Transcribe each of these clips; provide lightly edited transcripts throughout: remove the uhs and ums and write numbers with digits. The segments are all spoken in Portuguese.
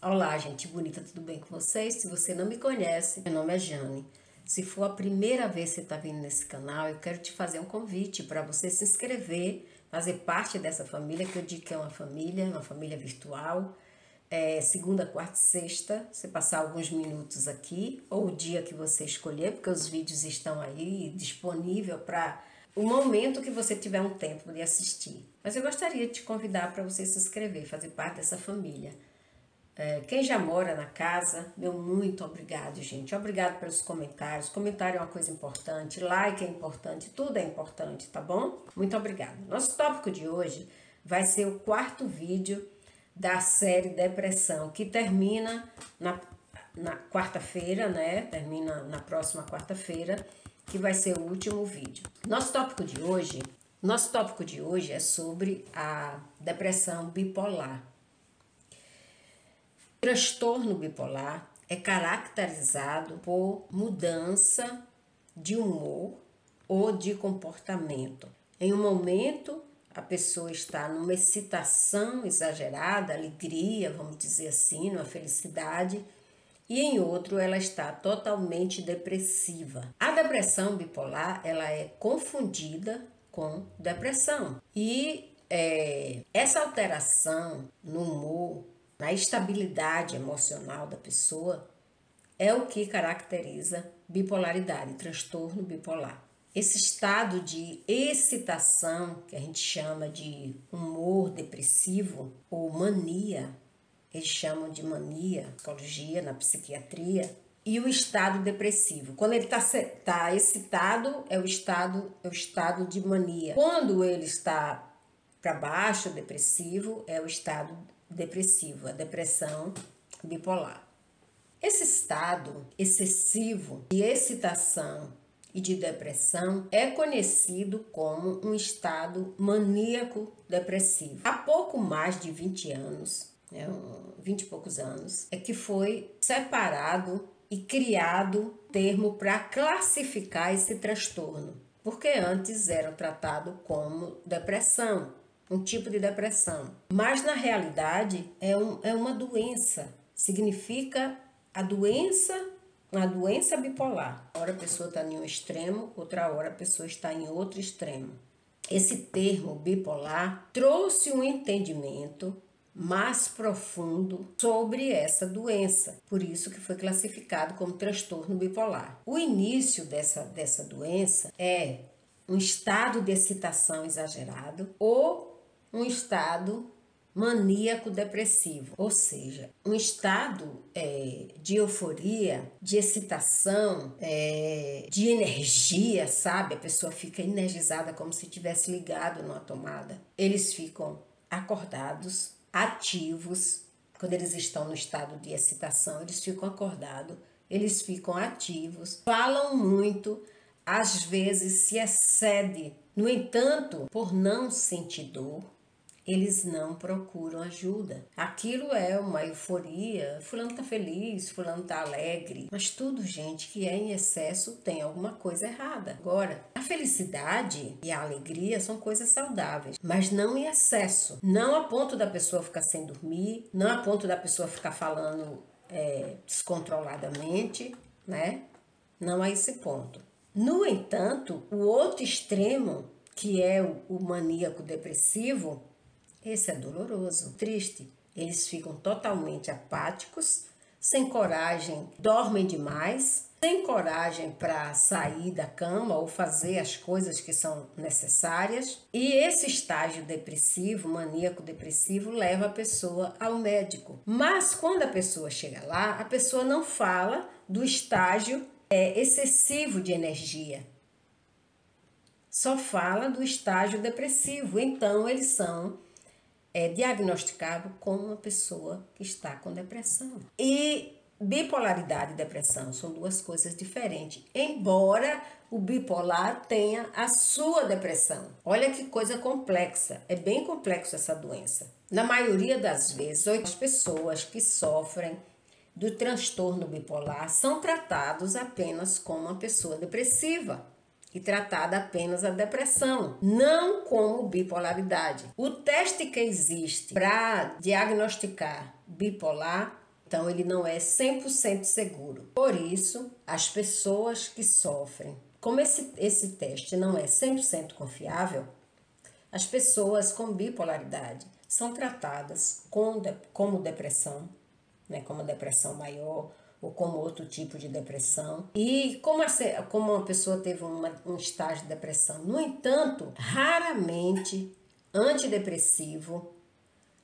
Olá, gente bonita, tudo bem com vocês? Se você não me conhece, meu nome é Jane. Se for a primeira vez que você está vindo nesse canal, eu quero te fazer um convite para você se inscrever, fazer parte dessa família, que eu digo que é uma família virtual. Segunda, quarta e sexta, você passar alguns minutos aqui, ou o dia que você escolher, porque os vídeos estão aí disponível para o momento que você tiver um tempo de assistir. Mas eu gostaria de te convidar para você se inscrever, fazer parte dessa família. Quem já mora na casa, meu muito obrigado, gente. Obrigado pelos comentários. Comentário é uma coisa importante, like é importante, tudo é importante, tá bom? Muito obrigada. Nosso tópico de hoje vai ser o quarto vídeo da série Depressão, que termina na quarta-feira, né? Termina na próxima quarta-feira, que vai ser o último vídeo. Nosso tópico de hoje é sobre a depressão bipolar. O transtorno bipolar é caracterizado por mudança de humor ou de comportamento. Em um momento, a pessoa está numa excitação exagerada, alegria, vamos dizer assim, numa felicidade, e em outro ela está totalmente depressiva. A depressão bipolar, ela é confundida com depressão. E essa alteração no humor, na estabilidade emocional da pessoa, é o que caracteriza bipolaridade, transtorno bipolar. Esse estado de excitação, que a gente chama de humor depressivo ou mania, eles chamam de mania, na psicologia, na psiquiatria, e o estado depressivo. Quando ele está excitado, é o estado de mania. Quando ele está para baixo, depressivo, é o estado depressivo, a depressão bipolar. Esse estado excessivo de excitação e de depressão é conhecido como um estado maníaco depressivo. Há pouco mais de 20 anos, 20 e poucos anos, é que foi separado e criado termo para classificar esse transtorno, porque antes era tratado como depressão, um tipo de depressão. Mas na realidade é uma doença, significa a doença bipolar. Uma hora a pessoa está em um extremo, outra hora a pessoa está em outro extremo. Esse termo bipolar trouxe um entendimento mais profundo sobre essa doença, por isso que foi classificado como transtorno bipolar. O início dessa doença é um estado de excitação exagerado ou um estado maníaco depressivo, ou seja, um estado de euforia, de excitação, de energia, sabe? A pessoa fica energizada como se tivesse ligado numa tomada. Eles ficam acordados, ativos. Quando eles estão no estado de excitação, eles ficam acordados, eles ficam ativos, falam muito, às vezes se excede. No entanto, por não sentir dor, eles não procuram ajuda. Aquilo é uma euforia, fulano tá feliz, fulano tá alegre. Mas tudo, gente, que é em excesso tem alguma coisa errada. Agora, a felicidade e a alegria são coisas saudáveis, mas não em excesso. Não a ponto da pessoa ficar sem dormir, não a ponto da pessoa ficar falando descontroladamente, né? Não a esse ponto. No entanto, o outro extremo, que é o maníaco depressivo, esse é doloroso, triste. Eles ficam totalmente apáticos, sem coragem, dormem demais, sem coragem para sair da cama ou fazer as coisas que são necessárias. E esse estágio depressivo, maníaco depressivo, leva a pessoa ao médico. Mas quando a pessoa chega lá, a pessoa não fala do estágio excessivo de energia. Só fala do estágio depressivo. Então eles são diagnosticado como uma pessoa que está com depressão. E bipolaridade e depressão são duas coisas diferentes, embora o bipolar tenha a sua depressão. Olha que coisa complexa, é bem complexo essa doença. Na maioria das vezes, as pessoas que sofrem do transtorno bipolar são tratados apenas como uma pessoa depressiva e tratada apenas a depressão, não como bipolaridade. O teste que existe para diagnosticar bipolar Então, ele não é 100% seguro. Por isso, as pessoas que sofrem, como esse teste não é 100% confiável, as pessoas com bipolaridade são tratadas como depressão, né, como depressão maior ou como outro tipo de depressão. E como uma pessoa teve um estágio de depressão. No entanto, raramente antidepressivo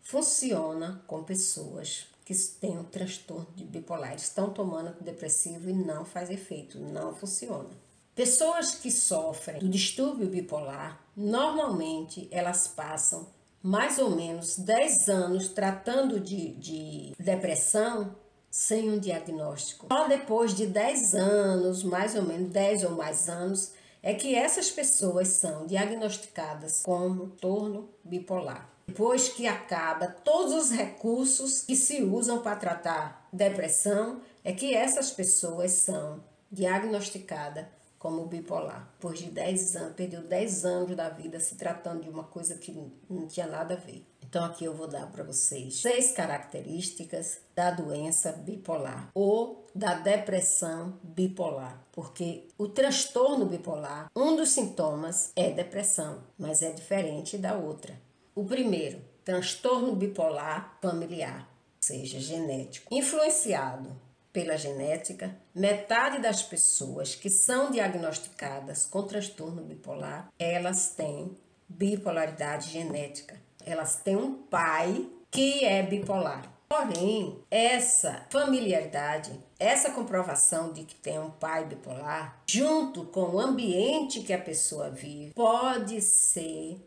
funciona com pessoas que têm um transtorno de bipolar. Eles estão tomando antidepressivo e não faz efeito, não funciona. Pessoas que sofrem do distúrbio bipolar, normalmente elas passam mais ou menos 10 anos tratando de depressão sem um diagnóstico. Só depois de 10 anos, mais ou menos 10 ou mais anos, é que essas pessoas são diagnosticadas como transtorno bipolar. Depois que acaba todos os recursos que se usam para tratar depressão, é que essas pessoas são diagnosticadas como bipolar. Depois de 10 anos, perdeu 10 anos da vida se tratando de uma coisa que não tinha nada a ver. Então aqui eu vou dar para vocês 6 características da doença bipolar ou da depressão bipolar, porque o transtorno bipolar, um dos sintomas é depressão, mas é diferente da outra. O primeiro, transtorno bipolar familiar, ou seja, genético, influenciado pela genética. Metade das pessoas que são diagnosticadas com transtorno bipolar, elas têm bipolaridade genética. Elas têm um pai que é bipolar. Porém, essa familiaridade, essa comprovação de que tem um pai bipolar, junto com o ambiente que a pessoa vive, pode ser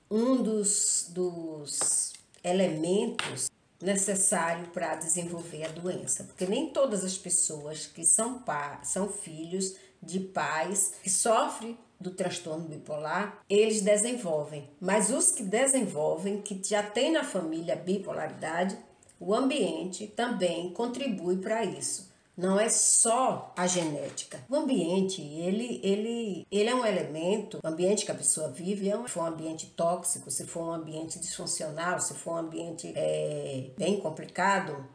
um dos elementos necessário para desenvolver a doença, porque nem todas as pessoas que são filhos de pais que sofrem do transtorno bipolar, eles desenvolvem, mas os que desenvolvem, que já tem na família bipolaridade, o ambiente também contribui para isso. Não é só a genética. O ambiente, ele é um elemento, o ambiente que a pessoa vive, se for um ambiente tóxico, se for um ambiente disfuncional, se for um ambiente bem complicado,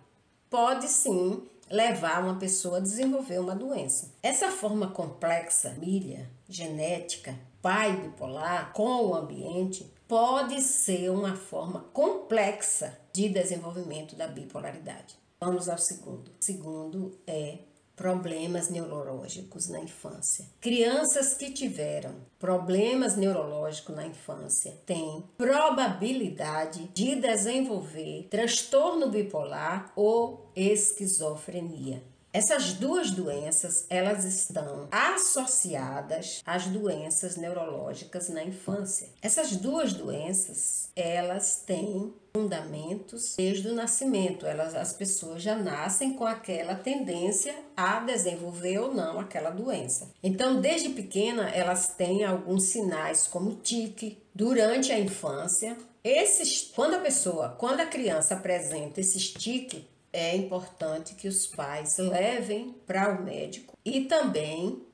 pode sim levar uma pessoa a desenvolver uma doença. Essa forma complexa, família, genética, pai bipolar, com o ambiente, pode ser uma forma complexa de desenvolvimento da bipolaridade. Vamos ao segundo. O segundo é problemas neurológicos na infância. Crianças que tiveram problemas neurológicos na infância têm probabilidade de desenvolver transtorno bipolar ou esquizofrenia. Essas duas doenças, elas estão associadas às doenças neurológicas na infância. Essas duas doenças, elas têm fundamentos desde o nascimento. As pessoas já nascem com aquela tendência a desenvolver ou não aquela doença. Então, desde pequena, elas têm alguns sinais como tique. Durante a infância, quando a criança apresenta esses tiques, é importante que os pais levem para o médico e também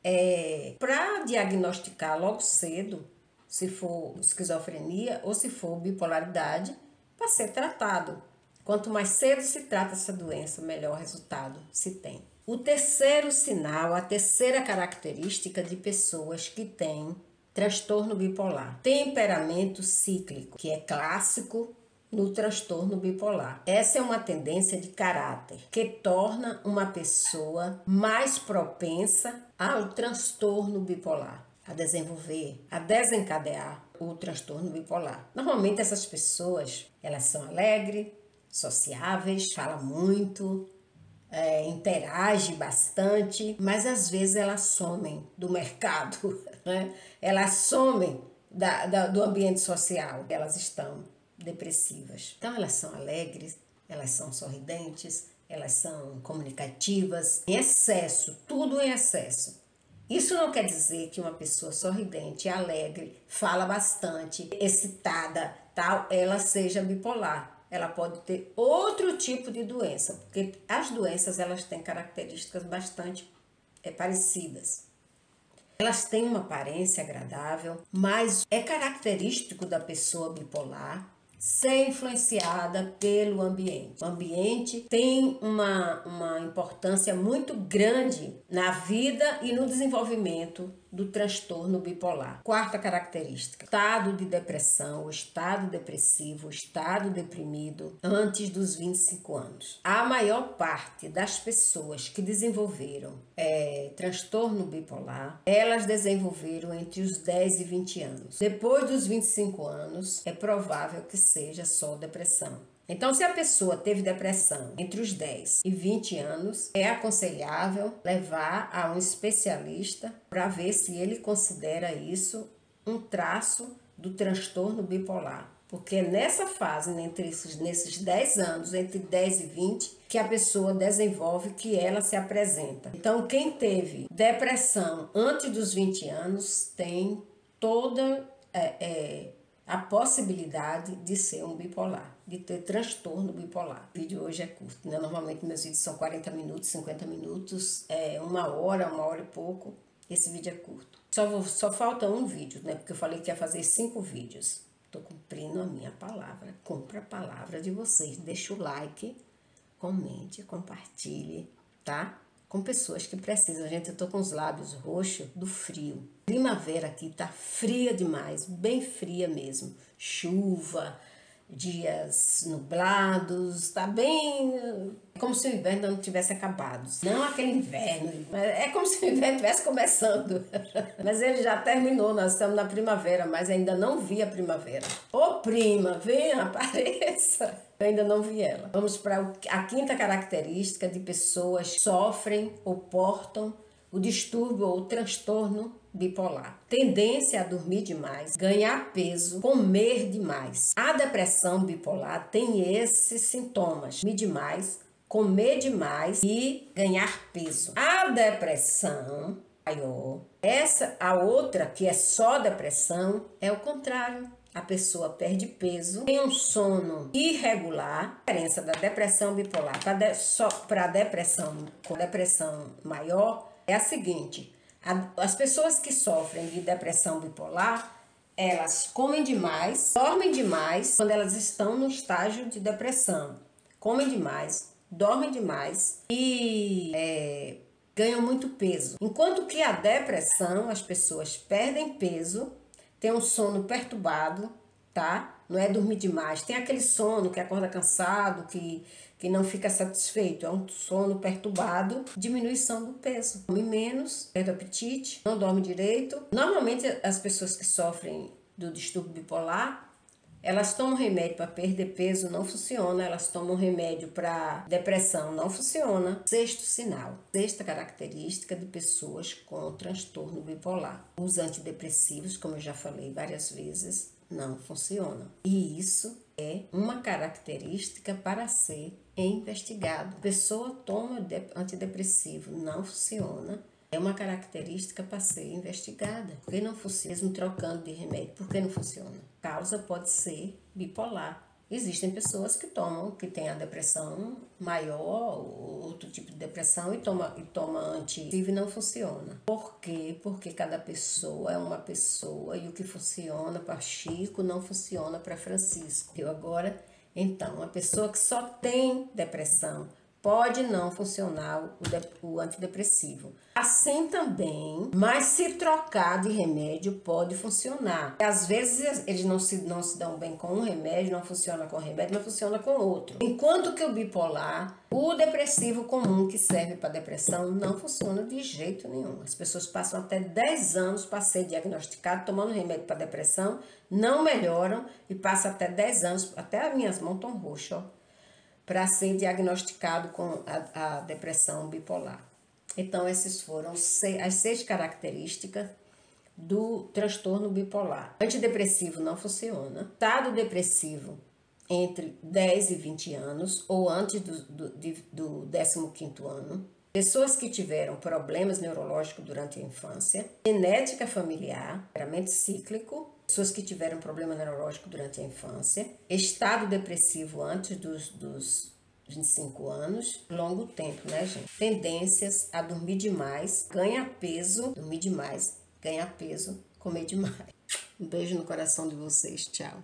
para diagnosticar logo cedo se for esquizofrenia ou se for bipolaridade, para ser tratado. Quanto mais cedo se trata essa doença, melhor resultado se tem. O terceiro sinal, a terceira característica de pessoas que têm transtorno bipolar, temperamento cíclico, que é clássico no transtorno bipolar. Essa é uma tendência de caráter que torna uma pessoa mais propensa ao transtorno bipolar, a desenvolver, a desencadear o transtorno bipolar. Normalmente essas pessoas, elas são alegres, sociáveis, falam muito, interagem bastante, mas às vezes elas somem do mercado, né? Elas somem do ambiente social, elas estão depressivas. Então elas são alegres, elas são sorridentes, elas são comunicativas, em excesso, tudo em excesso. Isso não quer dizer que uma pessoa sorridente, alegre, fala bastante, excitada, tal, ela seja bipolar. Ela pode ter outro tipo de doença, porque as doenças elas têm características bastante parecidas. Elas têm uma aparência agradável, mas é característico da pessoa bipolar ser influenciada pelo ambiente. O ambiente tem uma importância muito grande na vida e no desenvolvimento do transtorno bipolar. Quarta característica: estado de depressão, o estado depressivo, o estado deprimido antes dos 25 anos. A maior parte das pessoas que desenvolveram transtorno bipolar, elas desenvolveram entre os 10 e 20 anos. Depois dos 25 anos, é provável que seja só depressão. Então, se a pessoa teve depressão entre os 10 e 20 anos, é aconselhável levar a um especialista para ver se ele considera isso um traço do transtorno bipolar. Porque é nessa fase, nesses 10 anos, entre 10 e 20, que a pessoa desenvolve, que ela se apresenta. Então, quem teve depressão antes dos 20 anos tem toda a possibilidade de ser um bipolar, de ter transtorno bipolar. O vídeo hoje é curto, né? Normalmente meus vídeos são 40 minutos, 50 minutos, 1 hora e pouco. Esse vídeo é curto. Só falta um vídeo, né? Porque eu falei que ia fazer 5 vídeos. Estou cumprindo a minha palavra. Cumpra a palavra de vocês. Deixa o like, comente, compartilhe, tá? Com pessoas que precisam. Gente, eu tô com os lábios roxos do frio. Primavera aqui tá fria demais, bem fria mesmo. Chuva, dias nublados, tá bem... É como se o inverno não tivesse acabado. Não aquele inverno, é como se o inverno estivesse começando. Mas ele já terminou, nós estamos na primavera, mas ainda não vi a primavera. Ô prima, venha, apareça. Eu ainda não vi ela. Vamos para a quinta característica de pessoas que sofrem ou portam o distúrbio ou transtorno bipolar. Tendência a dormir demais, ganhar peso, comer demais. A depressão bipolar tem esses sintomas: dormir demais, comer demais e ganhar peso. A depressão maior, a outra que é só depressão, é o contrário. A pessoa perde peso, tem um sono irregular. A diferença da depressão bipolar para a depressão com depressão maior é a seguinte: as pessoas que sofrem de depressão bipolar, elas comem demais, dormem demais quando elas estão no estágio de depressão. Comem demais, dormem demais e ganham muito peso. Enquanto que a depressão, as pessoas perdem peso, tem um sono perturbado, tá? Não é dormir demais. Tem aquele sono que acorda cansado, que não fica satisfeito. É um sono perturbado, diminuição do peso. Come menos, perde o apetite, não dorme direito. Normalmente as pessoas que sofrem do distúrbio bipolar, elas tomam remédio para perder peso, não funciona. Elas tomam remédio para depressão, não funciona. Sexto sinal, sexta característica de pessoas com transtorno bipolar: os antidepressivos, como eu já falei várias vezes, não funcionam. E isso é uma característica para ser investigado. A pessoa toma antidepressivo, não funciona. É uma característica para ser investigada. Por que não funciona? Mesmo trocando de remédio, por que não funciona? A causa pode ser bipolar. Existem pessoas que têm a depressão maior, outro tipo de depressão, e toma antidepressivo e não funciona. Por quê? Porque cada pessoa é uma pessoa e o que funciona para Chico não funciona para Francisco. Eu agora, então, a pessoa que só tem depressão pode não funcionar o antidepressivo. Assim também, mas se trocar de remédio pode funcionar. Às vezes eles não se dão bem com um remédio, não funciona com o remédio, não funciona com outro. Enquanto que o bipolar, o depressivo comum que serve para depressão, não funciona de jeito nenhum. As pessoas passam até 10 anos para ser diagnosticado tomando remédio para depressão, não melhoram e passam até 10 anos, até as minhas mãos estão roxas, ó, para ser diagnosticado com a depressão bipolar. Então, essas foram as 6 características do transtorno bipolar. Antidepressivo não funciona. Estado depressivo entre 10 e 20 anos ou antes do 15º ano. Pessoas que tiveram problemas neurológicos durante a infância. Genética familiar, temperamento cíclico. Pessoas que tiveram problema neurológico durante a infância, estado depressivo antes dos 25 anos, longo tempo, né, gente? Tendências a dormir demais, ganhar peso, dormir demais, ganhar peso, comer demais. Um beijo no coração de vocês, tchau.